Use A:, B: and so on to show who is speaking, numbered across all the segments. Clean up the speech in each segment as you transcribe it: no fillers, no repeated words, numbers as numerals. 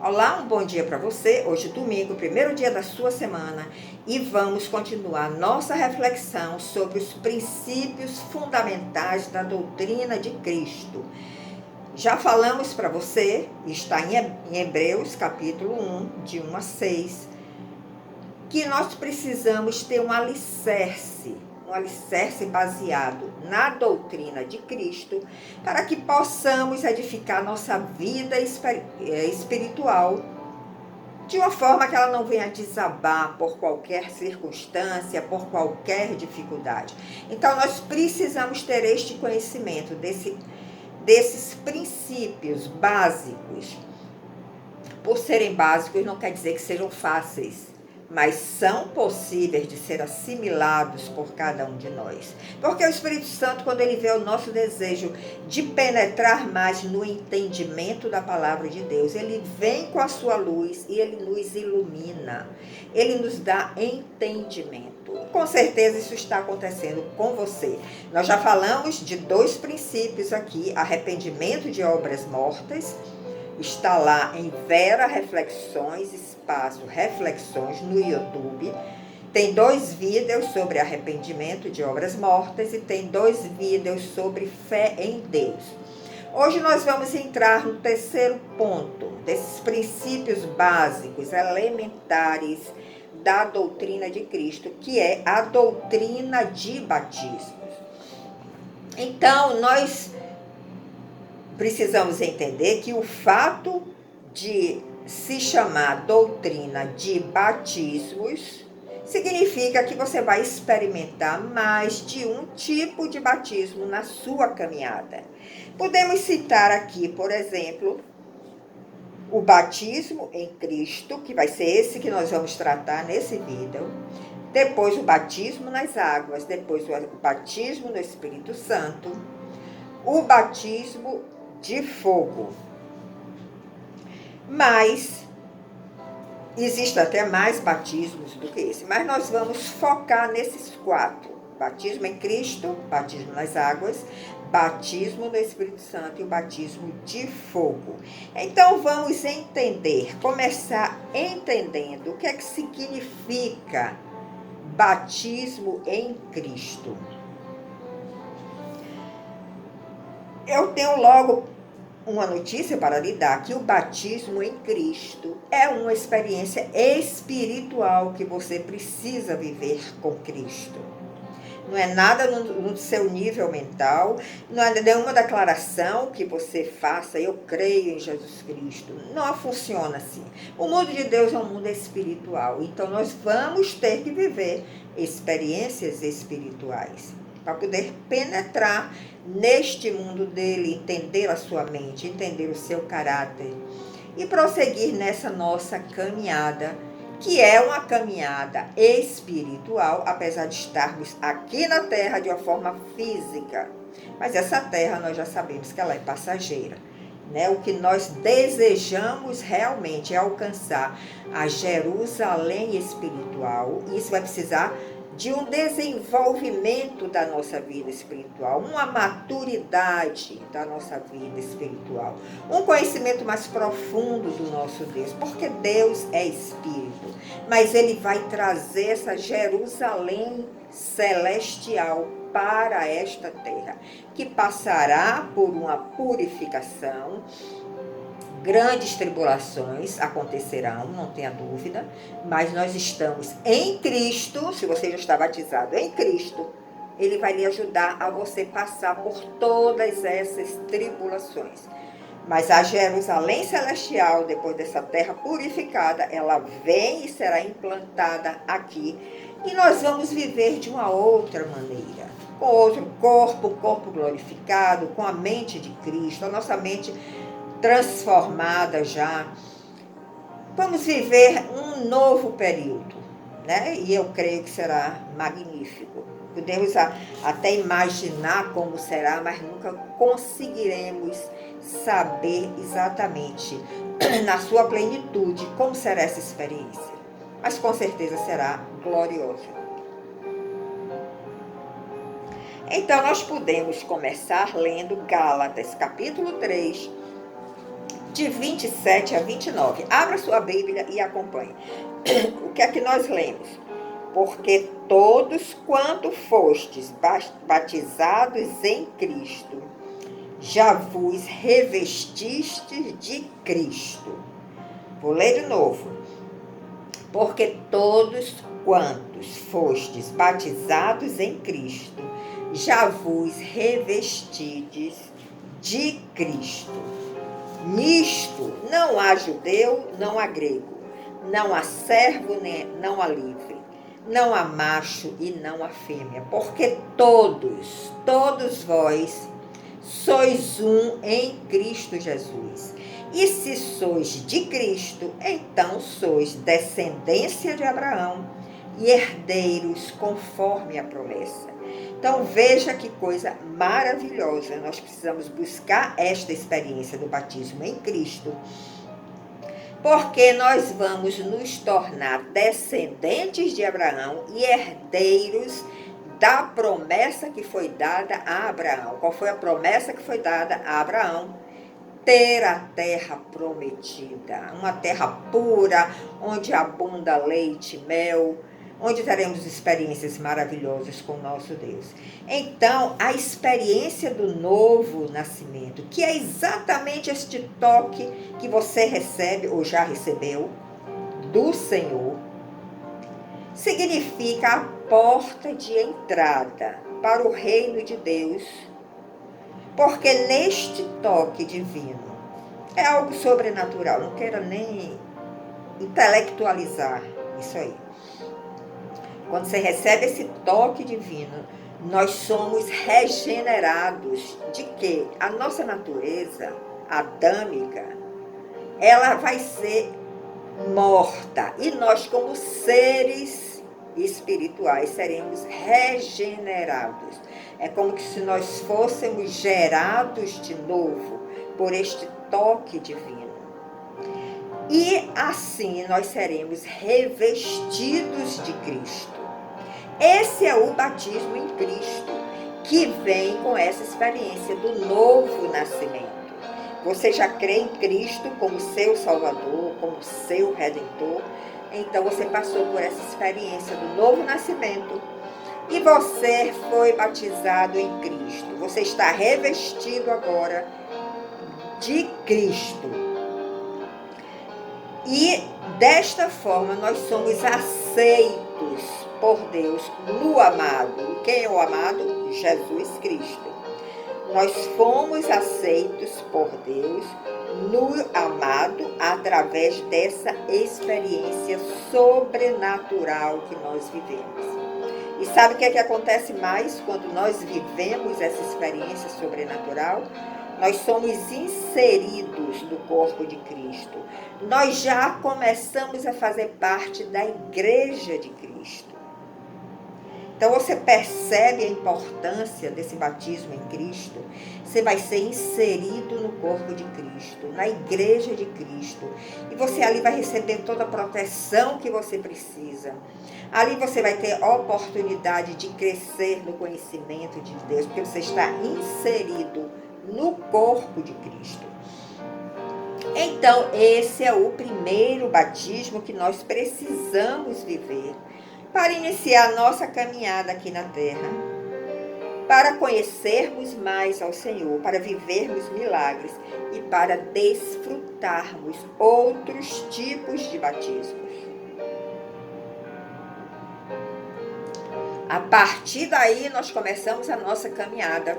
A: Olá, um bom dia para você. Hoje, domingo, primeiro dia da sua semana, e vamos continuar nossa reflexão sobre os princípios fundamentais da doutrina de Cristo. Já falamos para você, está em Hebreus, capítulo 1, de 1 a 6, que nós precisamos ter um alicerce baseado na doutrina de Cristo, para que possamos edificar nossa vida espiritual de uma forma que ela não venha desabar por qualquer circunstância, por qualquer dificuldade. Então, nós precisamos ter este conhecimento desses princípios básicos. Por serem básicos, não quer dizer que sejam fáceis, mas são possíveis de ser assimilados por cada um de nós. Porque o Espírito Santo, quando ele vê o nosso desejo de penetrar mais no entendimento da palavra de Deus, ele vem com a sua luz e ele nos ilumina. Ele nos dá entendimento. Com certeza isso está acontecendo com você. Nós já falamos de 2 princípios aqui: arrependimento de obras mortas. Está lá em Vera Reflexões, espaço Reflexões no YouTube. Tem 2 vídeos sobre arrependimento de obras mortas e tem 2 vídeos sobre fé em Deus. Hoje nós vamos entrar no terceiro ponto desses princípios básicos, elementares da doutrina de Cristo, que é a doutrina de batismos. Então, nós precisamos entender que o fato de se chamar doutrina de batismos significa que você vai experimentar mais de um tipo de batismo na sua caminhada. Podemos citar aqui, por exemplo, o batismo em Cristo, que vai ser esse que nós vamos tratar nesse vídeo. Depois o batismo nas águas, depois o batismo no Espírito Santo, o batismo de fogo. Mas existem até mais batismos do que esse, mas nós vamos focar nesses 4: batismo em Cristo, batismo nas águas, batismo no Espírito Santo e o batismo de fogo. Então vamos começar entendendo o que é que significa batismo em Cristo. Eu tenho logo uma notícia para lhe dar, que o batismo em Cristo é uma experiência espiritual que você precisa viver com Cristo. Não é nada no seu nível mental, não é nenhuma declaração que você faça: eu creio em Jesus Cristo. Não funciona assim. O mundo de Deus é um mundo espiritual, então nós vamos ter que viver experiências espirituais para poder penetrar neste mundo dele, entender a sua mente, entender o seu caráter e prosseguir nessa nossa caminhada, que é uma caminhada espiritual, apesar de estarmos aqui na Terra de uma forma física. Mas essa Terra nós já sabemos que ela é passageira, né? O que nós desejamos realmente é alcançar a Jerusalém espiritual, e isso vai precisar de um desenvolvimento da nossa vida espiritual, uma maturidade da nossa vida espiritual, um conhecimento mais profundo do nosso Deus, porque Deus é Espírito, mas Ele vai trazer essa Jerusalém celestial para esta terra, que passará por uma purificação. Grandes tribulações acontecerão, não tenha dúvida, mas nós estamos em Cristo. Se você já está batizado em Cristo, Ele vai lhe ajudar a você passar por todas essas tribulações. Mas a Jerusalém celestial, depois dessa terra purificada, ela vem e será implantada aqui. E nós vamos viver de uma outra maneira, com outro corpo glorificado, com a mente de Cristo, a nossa mente transformada já. Vamos viver um novo período, né? E eu creio que será magnífico. Podemos até imaginar como será, mas nunca conseguiremos saber exatamente, na sua plenitude, como será essa experiência. Mas com certeza será gloriosa. Então nós podemos começar lendo Gálatas, capítulo 3, de 27 a 29. Abra sua Bíblia e acompanhe. O que é que nós lemos? Porque todos quanto fostes batizados em Cristo, já vos revestistes de Cristo. Vou ler de novo. Porque todos quantos fostes batizados em Cristo, já vos revestistes de Cristo. Nisto não há judeu, não há grego, não há servo, não há livre, não há macho e não há fêmea, porque todos vós sois um em Cristo Jesus. E se sois de Cristo, então sois descendência de Abraão e herdeiros conforme a promessa. Então veja que coisa maravilhosa. Nós precisamos buscar esta experiência do batismo em Cristo, porque nós vamos nos tornar descendentes de Abraão e herdeiros da promessa que foi dada a Abraão. Qual foi a promessa que foi dada a Abraão? Ter a terra prometida, uma terra pura, onde abunda leite e mel, onde teremos experiências maravilhosas com o nosso Deus. Então, a experiência do novo nascimento, que é exatamente este toque que você recebe ou já recebeu do Senhor, significa a porta de entrada para o reino de Deus, porque neste toque divino é algo sobrenatural. Não quero nem intelectualizar isso aí. Quando você recebe esse toque divino, nós somos regenerados de quê? A nossa natureza adâmica, ela vai ser morta. E nós, como seres espirituais, seremos regenerados. É como se nós fôssemos gerados de novo por este toque divino. E assim nós seremos revestidos de Cristo. Esse é o batismo em Cristo, que vem com essa experiência do novo nascimento. Você já crê em Cristo como seu Salvador, como seu Redentor? Então você passou por essa experiência do novo nascimento e você foi batizado em Cristo. Você está revestido agora de Cristo. E desta forma nós somos aceitos por Deus no amado. Quem é o amado? Jesus Cristo. Nós fomos aceitos por Deus no amado através dessa experiência sobrenatural que nós vivemos. E sabe o que é que acontece mais quando nós vivemos essa experiência sobrenatural? Nós somos inseridos no corpo de Cristo. Nós já começamos a fazer parte da igreja de Cristo. Então você percebe a importância desse batismo em Cristo. Você vai ser inserido no corpo de Cristo, na igreja de Cristo. E você ali vai receber toda a proteção que você precisa. Ali você vai ter a oportunidade de crescer no conhecimento de Deus, porque você está inserido no corpo de Cristo. Então, esse é o primeiro batismo que nós precisamos viver para iniciar a nossa caminhada aqui na Terra, para conhecermos mais ao Senhor, para vivermos milagres e para desfrutarmos outros tipos de batismos. A partir daí, nós começamos a nossa caminhada.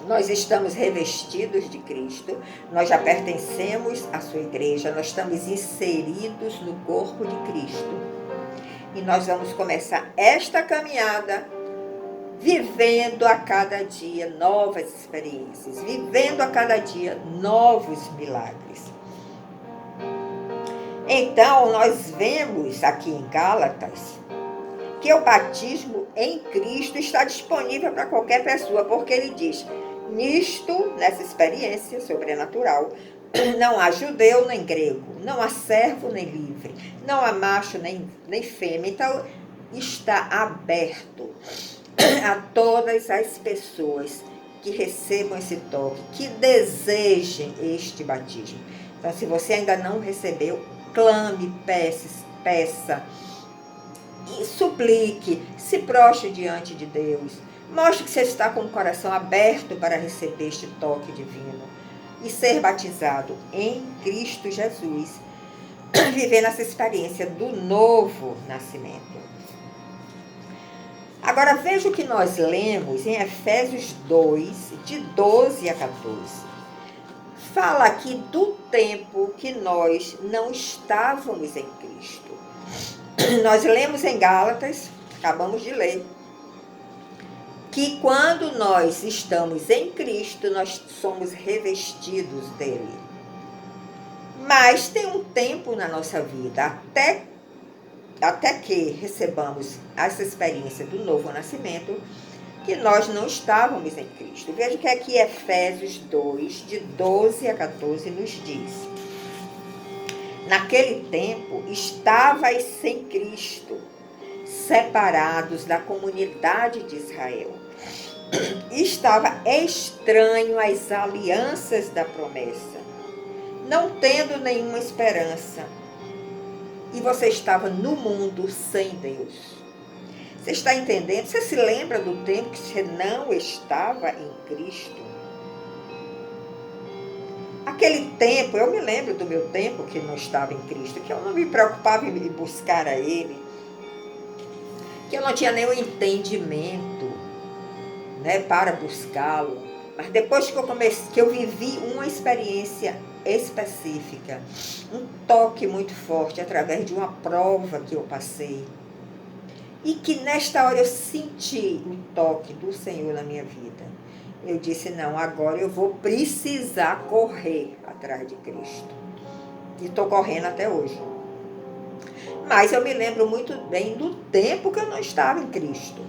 A: Nós estamos revestidos de Cristo, nós já pertencemos à sua igreja, nós estamos inseridos no corpo de Cristo. E nós vamos começar esta caminhada vivendo a cada dia novas experiências, vivendo a cada dia novos milagres. Então, nós vemos aqui em Gálatas que o batismo em Cristo está disponível para qualquer pessoa, porque ele diz: nisto, nessa experiência sobrenatural, não há judeu nem grego, não há servo nem livre, não há macho nem fêmea. Então, está aberto a todas as pessoas que recebam esse toque, que desejem este batismo. Então, se você ainda não recebeu, clame, peça, e suplique, se prostre diante de Deus. Mostre que você está com o coração aberto para receber este toque divino e ser batizado em Cristo Jesus, vivendo essa experiência do novo nascimento. Agora veja o que nós lemos em Efésios 2, de 12 a 14. Fala aqui do tempo que nós não estávamos em Cristo. Nós lemos em Gálatas, acabamos de ler, que quando nós estamos em Cristo, nós somos revestidos dele. Mas tem um tempo na nossa vida, até que recebamos essa experiência do novo nascimento, que nós não estávamos em Cristo. Veja que aqui Efésios 2, de 12 a 14, nos diz: naquele tempo, estavais sem Cristo, separados da comunidade de Israel. Estava estranho às alianças da promessa, não tendo nenhuma esperança. E você estava no mundo sem Deus. Você está entendendo? Você se lembra do tempo que você não estava em Cristo? Aquele tempo, eu me lembro do meu tempo que não estava em Cristo, que eu não me preocupava em buscar a Ele, que eu não tinha nenhum entendimento, né, para buscá-lo. Mas depois que eu vivi uma experiência específica, um toque muito forte através de uma prova que eu passei, e que nesta hora eu senti o toque do Senhor na minha vida, eu disse: não, agora eu vou precisar correr atrás de Cristo. E estou correndo até hoje. Mas eu me lembro muito bem do tempo que eu não estava em Cristo.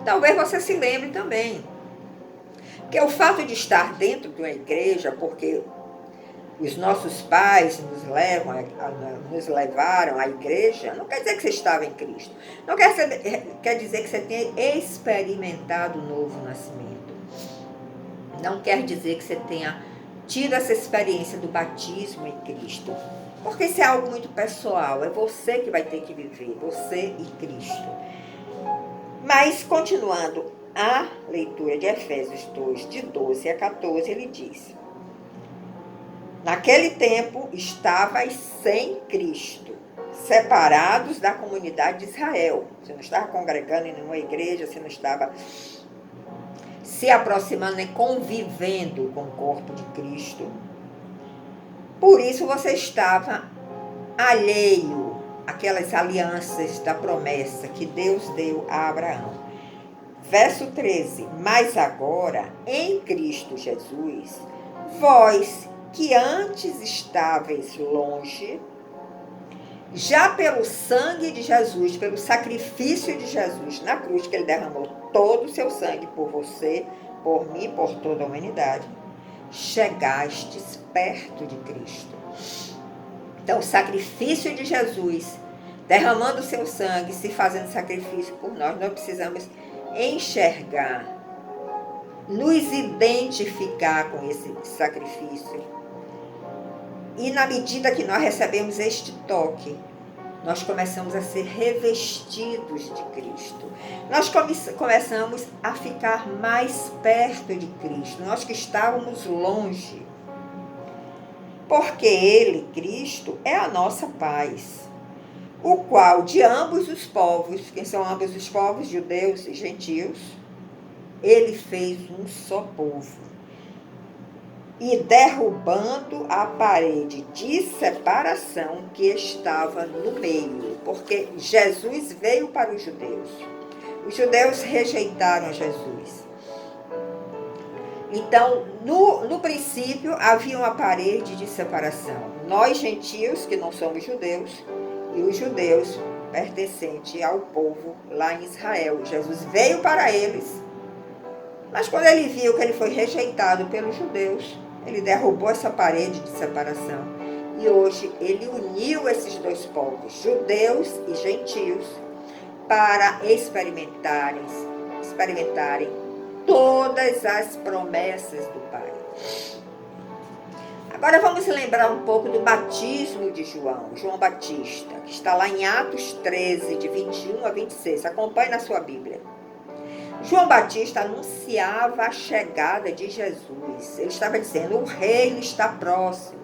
A: Talvez você se lembre também. Porque o fato de estar dentro de uma igreja, porque os nossos pais nos levaram à igreja, não quer dizer que você estava em Cristo. Não quer dizer que você tenha experimentado o novo nascimento. Não quer dizer que você tenha tido essa experiência do batismo em Cristo. Porque isso é algo muito pessoal. É você que vai ter que viver, você e Cristo. Mas, continuando a leitura de Efésios 2, de 12 a 14, ele diz: naquele tempo estavais sem Cristo, separados da comunidade de Israel. Você não estava congregando em nenhuma igreja, você não estava se aproximando nem convivendo com o corpo de Cristo. Por isso você estava alheio àquelas alianças da promessa que Deus deu a Abraão. Verso 13: mas agora, em Cristo Jesus, vós que antes estáveis longe, já pelo sangue de Jesus, pelo sacrifício de Jesus na cruz, que ele derramou todo o seu sangue por você, por mim, por toda a humanidade, chegastes perto de Cristo. Então, o sacrifício de Jesus, derramando o seu sangue, se fazendo sacrifício por nós precisamos enxergar, nos identificar com esse sacrifício. E na medida que nós recebemos este toque, nós começamos a ser revestidos de Cristo. Nós começamos a ficar mais perto de Cristo, nós que estávamos longe. Porque Ele, Cristo, é a nossa paz, o qual de ambos os povos, quem são ambos os povos, judeus e gentios, Ele fez um só povo. E derrubando a parede de separação que estava no meio. Porque Jesus veio para os judeus. Os judeus rejeitaram Jesus. Então, no princípio, havia uma parede de separação. Nós, gentios, que não somos judeus, e os judeus pertencentes ao povo lá em Israel. Jesus veio para eles. Mas quando ele viu que ele foi rejeitado pelos judeus, ele derrubou essa parede de separação. E hoje ele uniu esses dois povos, judeus e gentios, para experimentarem experimentarem todas as promessas do Pai. Agora vamos lembrar um pouco do batismo de João Batista, que está lá em Atos 13, de 21 a 26. Acompanhe na sua Bíblia. João Batista anunciava a chegada de Jesus. Ele estava dizendo: o reino está próximo.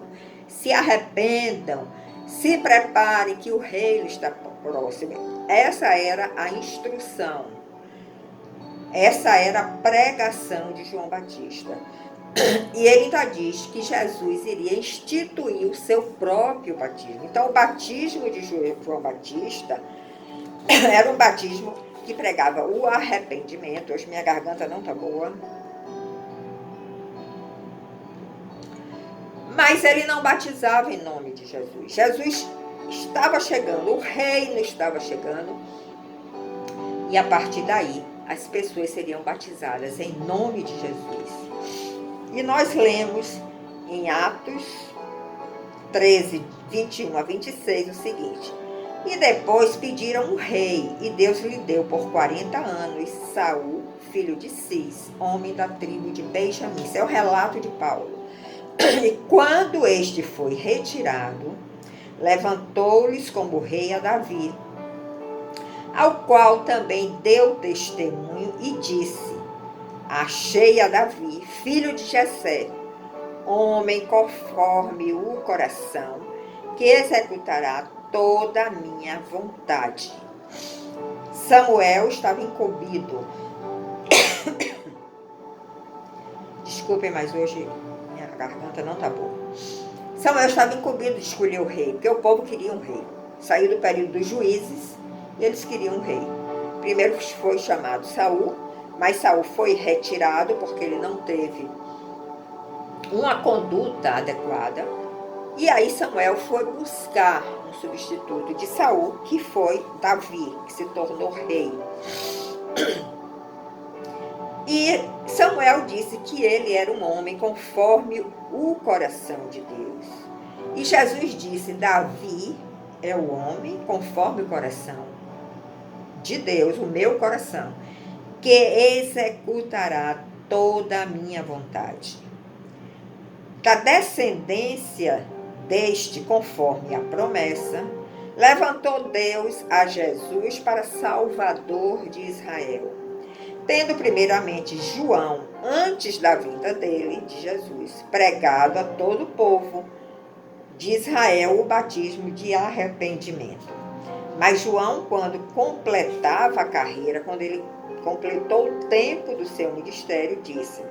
A: Se arrependam, se preparem que o reino está próximo. Essa era a instrução. Essa era a pregação de João Batista. E ele ainda diz que Jesus iria instituir o seu próprio batismo. Então, o batismo de João Batista era um batismo que pregava o arrependimento. Hoje minha garganta não está boa. Mas ele não batizava em nome de Jesus. Jesus estava chegando, o reino estava chegando. E a partir daí, as pessoas seriam batizadas em nome de Jesus. E nós lemos em Atos 13, 21 a 26 o seguinte: e depois pediram um rei, e Deus lhe deu por 40 anos Saul, filho de Cis, homem da tribo de Benjamim. Esse é o relato de Paulo. E quando este foi retirado, levantou-lhes como rei a Davi, ao qual também deu testemunho e disse: achei a Davi, filho de Jessé, homem conforme o coração, que executará toda a minha vontade. Samuel estava incumbido. Desculpem, mas hoje minha garganta não está boa. Samuel estava incumbido de escolher o rei, porque o povo queria um rei. Saiu do período dos juízes e eles queriam um rei. Primeiro foi chamado Saul, mas Saul foi retirado porque ele não teve uma conduta adequada. E aí Samuel foi buscar um substituto de Saul, que foi Davi, que se tornou rei. E Samuel disse que ele era um homem conforme o coração de Deus. E Jesus disse: Davi é o homem conforme o coração de Deus, o meu coração, que executará toda a minha vontade. Da descendência deste, conforme a promessa, levantou Deus a Jesus para Salvador de Israel, tendo primeiramente João, antes da vinda dele, de Jesus, pregado a todo o povo de Israel o batismo de arrependimento. Mas João, quando completava a carreira, quando ele completou o tempo do seu ministério, disse: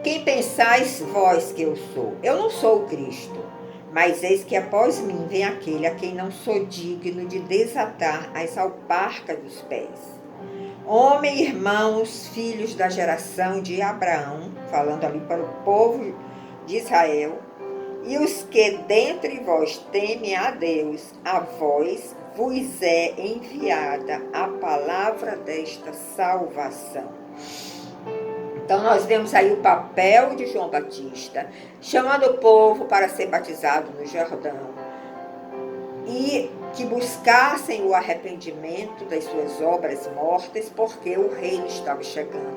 A: quem pensais vós que eu sou? Eu não sou o Cristo, mas eis que após mim vem aquele a quem não sou digno de desatar as alparcas dos pés. Homem, irmãos, filhos da geração de Abraão, falando ali para o povo de Israel, e os que dentre vós temem a Deus, a vós vos é enviada a palavra desta salvação. Então nós vemos aí o papel de João Batista, chamando o povo para ser batizado no Jordão, e que buscassem o arrependimento das suas obras mortas, porque o reino estava chegando,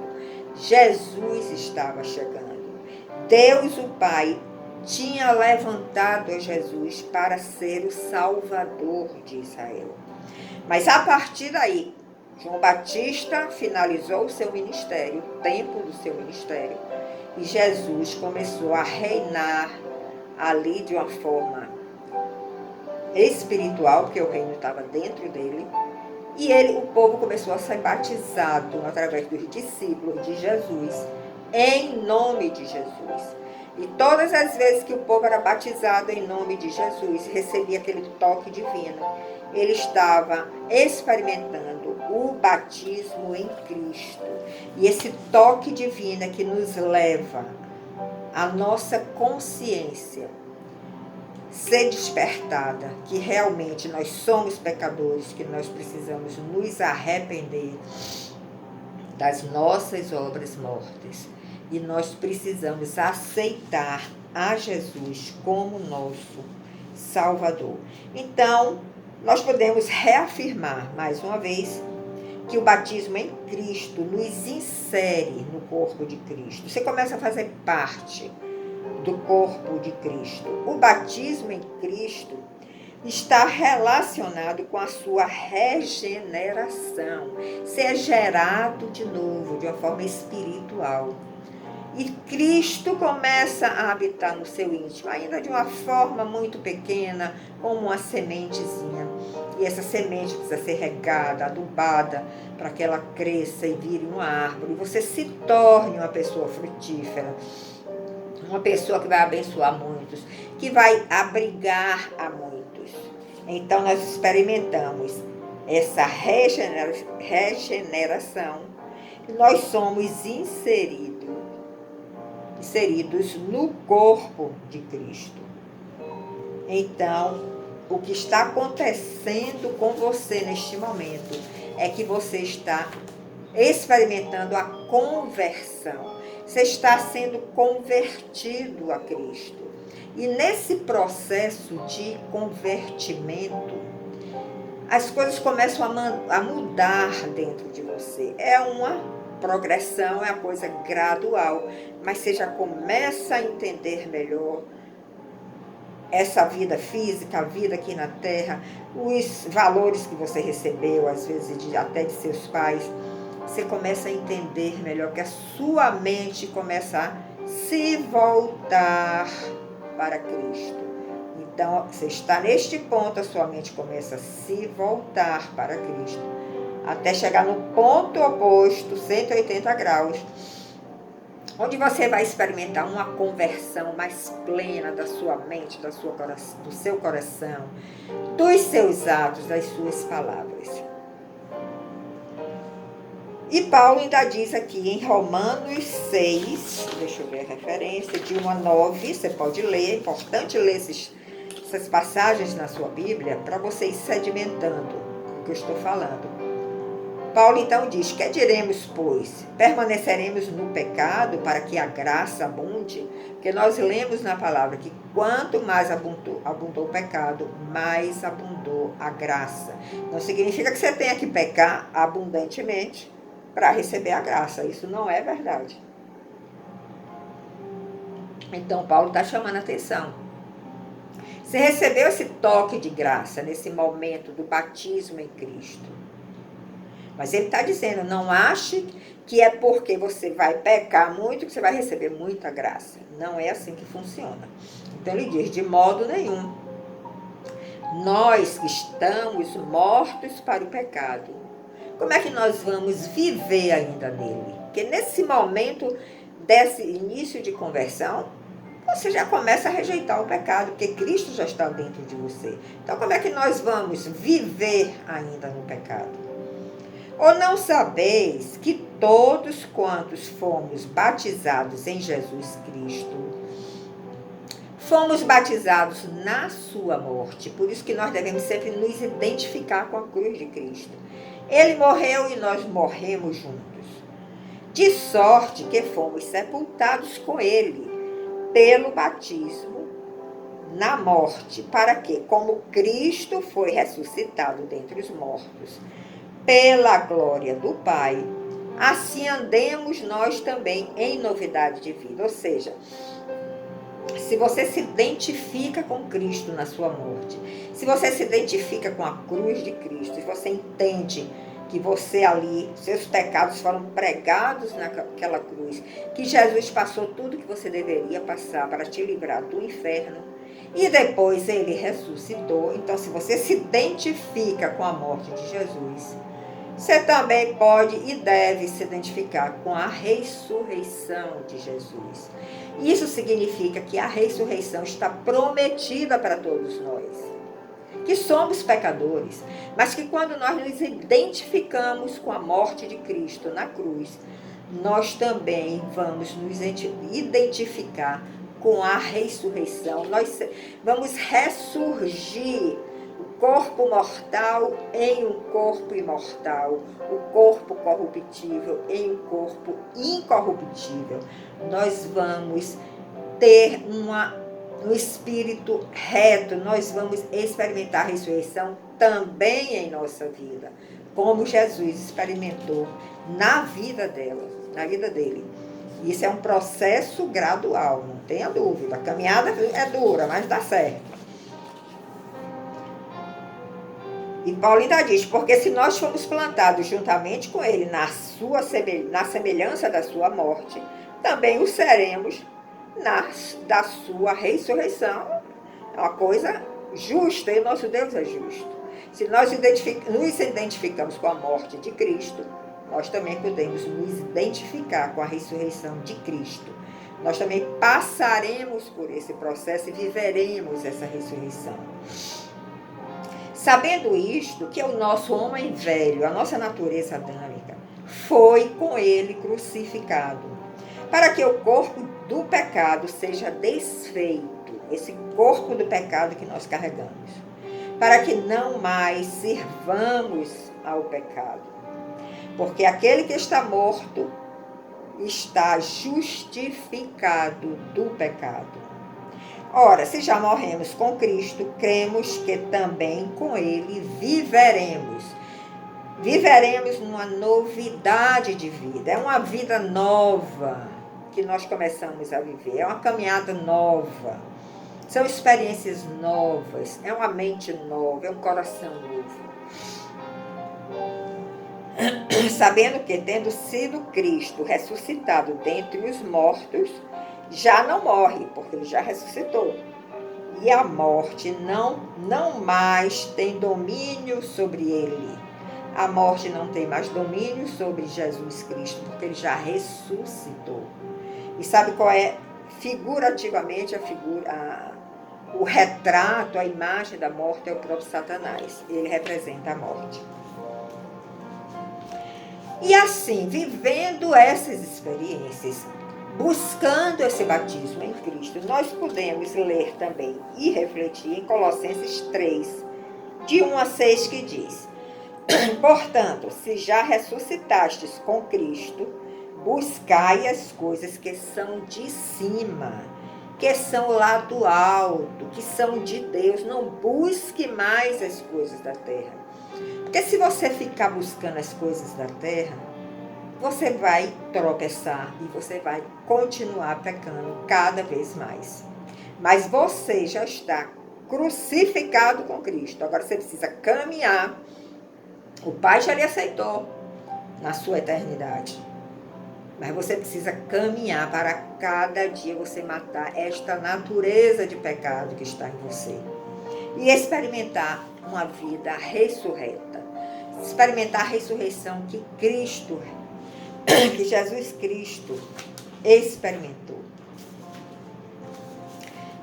A: Jesus estava chegando. Deus, o Pai, tinha levantado a Jesus para ser o Salvador de Israel. Mas a partir daí, João Batista finalizou o seu ministério, o tempo do seu ministério, e Jesus começou a reinar ali de uma forma espiritual, porque o reino estava dentro dele, e o povo começou a ser batizado através dos discípulos de Jesus, em nome de Jesus. E todas as vezes que o povo era batizado em nome de Jesus, recebia aquele toque divino, ele estava experimentando o batismo em Cristo. E esse toque divino é que nos leva a nossa consciência ser despertada, que realmente nós somos pecadores, que nós precisamos nos arrepender das nossas obras mortas. E nós precisamos aceitar a Jesus como nosso Salvador. Então, nós podemos reafirmar mais uma vez que o batismo em Cristo nos insere no corpo de Cristo. Você começa a fazer parte do corpo de Cristo. O batismo em Cristo está relacionado com a sua regeneração. Você é gerado de novo, de uma forma espiritual. E Cristo começa a habitar no seu íntimo, ainda de uma forma muito pequena, como uma sementezinha. E essa semente precisa ser regada, adubada, para que ela cresça e vire uma árvore. E você se torne uma pessoa frutífera, uma pessoa que vai abençoar muitos, que vai abrigar a muitos. Então nós experimentamos essa regeneração. Nós somos inseridos no corpo de Cristo. Então, o que está acontecendo com você neste momento é que você está experimentando a conversão. Você está sendo convertido a Cristo. E nesse processo de convertimento, as coisas começam a mudar dentro de você. É uma progressão, é uma coisa gradual, mas você já começa a entender melhor essa vida física, a vida aqui na Terra, os valores que você recebeu, às vezes até de seus pais. Você começa a entender melhor, que a sua mente começa a se voltar para Cristo. Então, você está neste ponto, a sua mente começa a se voltar para Cristo, até chegar no ponto oposto, 180 graus, onde você vai experimentar uma conversão mais plena da sua mente, do seu coração, dos seus atos, das suas palavras. E Paulo ainda diz aqui em Romanos 6, deixa eu ver a referência, de 1 a 9, você pode ler, é importante ler essas passagens na sua Bíblia para você ir sedimentando o que eu estou falando. Paulo então diz: que diremos, pois? Permaneceremos no pecado para que a graça abunde? Porque nós lemos na palavra que quanto mais abundou o pecado, mais abundou a graça. Não significa que você tenha que pecar abundantemente para receber a graça. Isso não é verdade. Então Paulo está chamando a atenção. Você recebeu esse toque de graça nesse momento do batismo em Cristo. Mas ele está dizendo, não ache que é porque você vai pecar muito que você vai receber muita graça. Não é assim que funciona. Então ele diz, de modo nenhum. Nós que estamos mortos para o pecado, como é que nós vamos viver ainda nele? Porque nesse momento desse início de conversão, você já começa a rejeitar o pecado, porque Cristo já está dentro de você. Então como é que nós vamos viver ainda no pecado? Ou não sabeis que todos quantos fomos batizados em Jesus Cristo, fomos batizados na sua morte? Por isso que nós devemos sempre nos identificar com a cruz de Cristo. Ele morreu e nós morremos juntos. De sorte que fomos sepultados com ele pelo batismo na morte, para que, como Cristo foi ressuscitado dentre os mortos, pela glória do Pai, assim andemos nós também em novidade de vida. Ou seja, se você se identifica com Cristo na sua morte, se você se identifica com a cruz de Cristo, se você entende que você ali, seus pecados foram pregados naquela cruz, que Jesus passou tudo que você deveria passar para te livrar do inferno, e depois ele ressuscitou. Então, se você se identifica com a morte de Jesus, você também pode e deve se identificar com a ressurreição de Jesus. Isso significa que a ressurreição está prometida para todos nós, que somos pecadores, mas que quando nós nos identificamos com a morte de Cristo na cruz, nós também vamos nos identificar com a ressurreição. Nós vamos ressurgir, corpo mortal em um corpo imortal, o corpo corruptível em um corpo incorruptível. Nós vamos ter um espírito reto, nós vamos experimentar a ressurreição também em nossa vida, como Jesus experimentou na vida dela, na vida dele. Isso é um processo gradual, não tenha dúvida. A caminhada é dura, mas dá certo. E Paulo ainda diz, porque se nós fomos plantados juntamente com ele na semelhança da sua morte, também o seremos da sua ressurreição. É uma coisa justa, e o nosso Deus é justo. Se nós nos identificamos com a morte de Cristo, nós também podemos nos identificar com a ressurreição de Cristo. Nós também passaremos por esse processo e viveremos essa ressurreição. Sabendo isto, que o nosso homem velho, a nossa natureza adâmica, foi com ele crucificado, para que o corpo do pecado seja desfeito, esse corpo do pecado que nós carregamos, para que não mais sirvamos ao pecado. Porque aquele que está morto está justificado do pecado. Ora, se já morremos com Cristo, cremos que também com ele viveremos. Viveremos numa novidade de vida. É uma vida nova que nós começamos a viver. É uma caminhada nova. São experiências novas. É uma mente nova. É um coração novo. Sabendo que, tendo sido Cristo ressuscitado dentre os mortos, já não morre, porque ele já ressuscitou. E a morte não mais tem domínio sobre ele. A morte não tem mais domínio sobre Jesus Cristo, porque ele já ressuscitou. E sabe qual é, figurativamente, o retrato, a imagem da morte é o próprio Satanás. Ele representa a morte. E assim, vivendo essas experiências, buscando esse batismo em Cristo, nós podemos ler também e refletir em Colossenses 3, de 1 a 6, que diz: portanto, se já ressuscitastes com Cristo, buscai as coisas que são de cima, que são lá do alto, que são de Deus. Não busque mais as coisas da terra. Porque se você ficar buscando as coisas da terra, você vai tropeçar e você vai continuar pecando cada vez mais. Mas você já está crucificado com Cristo. Agora você precisa caminhar. O Pai já lhe aceitou na sua eternidade. Mas você precisa caminhar para cada dia você matar esta natureza de pecado que está em você. E experimentar uma vida ressurreta. Experimentar a ressurreição que Jesus Cristo experimentou.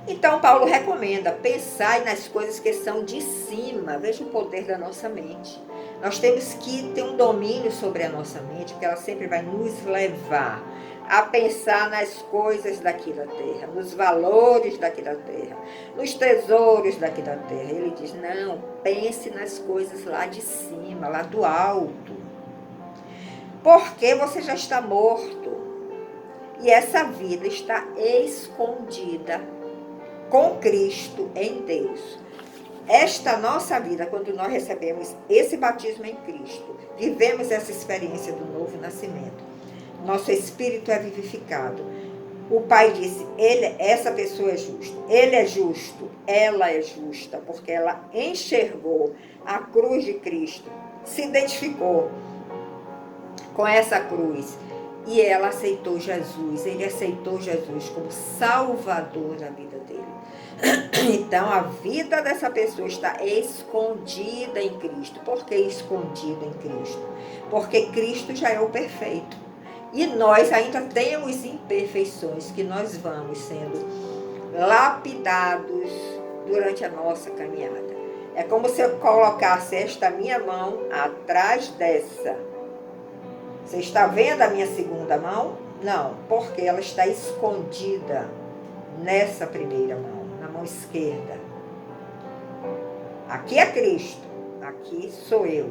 A: Então, Paulo recomenda: pensai nas coisas que são de cima. Veja o poder da nossa mente. Nós temos que ter um domínio sobre a nossa mente, porque ela sempre vai nos levar a pensar nas coisas daqui da terra, nos valores daqui da terra, nos tesouros daqui da terra. Ele diz: não, pense nas coisas lá de cima, lá do alto. Porque você já está morto. E essa vida está escondida com Cristo em Deus. Esta nossa vida, quando nós recebemos esse batismo em Cristo, vivemos essa experiência do novo nascimento, nosso espírito é vivificado. O Pai disse: essa pessoa é justa, ele é justo, ela é justa, porque ela enxergou a cruz de Cristo, se identificou com essa cruz e ela aceitou Jesus. Ele aceitou Jesus como Salvador da vida dele. Então a vida dessa pessoa está escondida em Cristo. Por que escondida em Cristo? Porque Cristo já é o perfeito. E nós ainda temos imperfeições que nós vamos sendo lapidados durante a nossa caminhada. É como se eu colocasse esta minha mão atrás dessa. Você está vendo a minha segunda mão? Não, porque ela está escondida nessa primeira mão, na mão esquerda. Aqui é Cristo, aqui sou eu.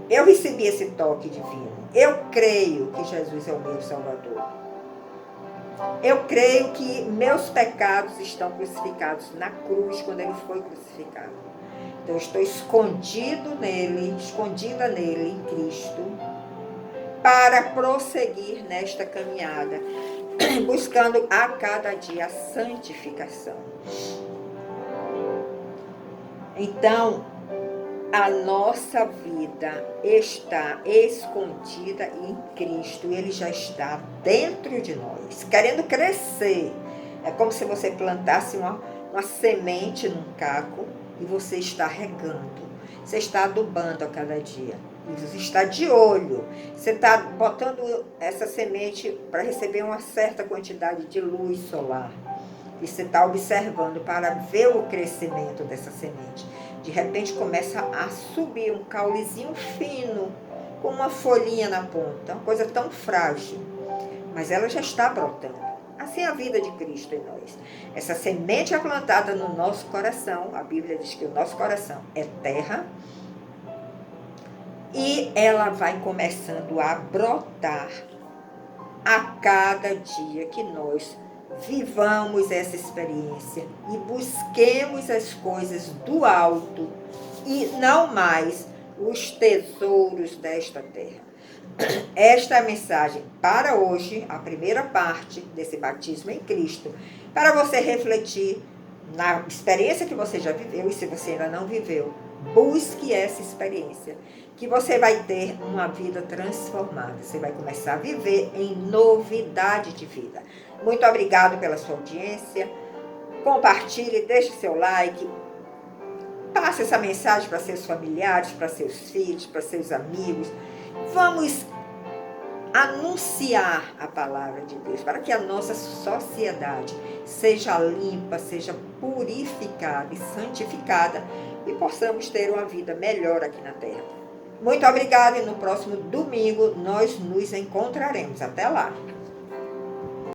A: Eu recebi esse toque divino. Eu creio que Jesus é o meu Salvador. Eu creio que meus pecados estão crucificados na cruz quando ele foi crucificado. Então, eu estou escondida nele, em Cristo, para prosseguir nesta caminhada, buscando a cada dia a santificação. Então, a nossa vida está escondida em Cristo. Ele já está dentro de nós, querendo crescer. É como se você plantasse uma semente num caco e você está regando. Você está adubando a cada dia. E você está de olho. Você está botando essa semente para receber uma certa quantidade de luz solar. E você está observando para ver o crescimento dessa semente. De repente começa a subir um caulezinho fino, com uma folhinha na ponta, uma coisa tão frágil. Mas ela já está brotando. Assim é a vida de Cristo em nós. Essa semente é plantada no nosso coração. A Bíblia diz que o nosso coração é terra. E ela vai começando a brotar a cada dia que nós vivamos essa experiência e busquemos as coisas do alto e não mais os tesouros desta terra. Esta é a mensagem para hoje, a primeira parte desse batismo em Cristo, para você refletir na experiência que você já viveu, e se você ainda não viveu, busque essa experiência, que você vai ter uma vida transformada. Você vai começar a viver em novidade de vida. Muito obrigado pela sua audiência. Compartilhe, deixe seu like. Passe essa mensagem para seus familiares, para seus filhos, para seus amigos. Vamos anunciar a palavra de Deus para que a nossa sociedade seja limpa, seja purificada e santificada e possamos ter uma vida melhor aqui na Terra. Muito obrigada e no próximo domingo nós nos encontraremos. Até lá!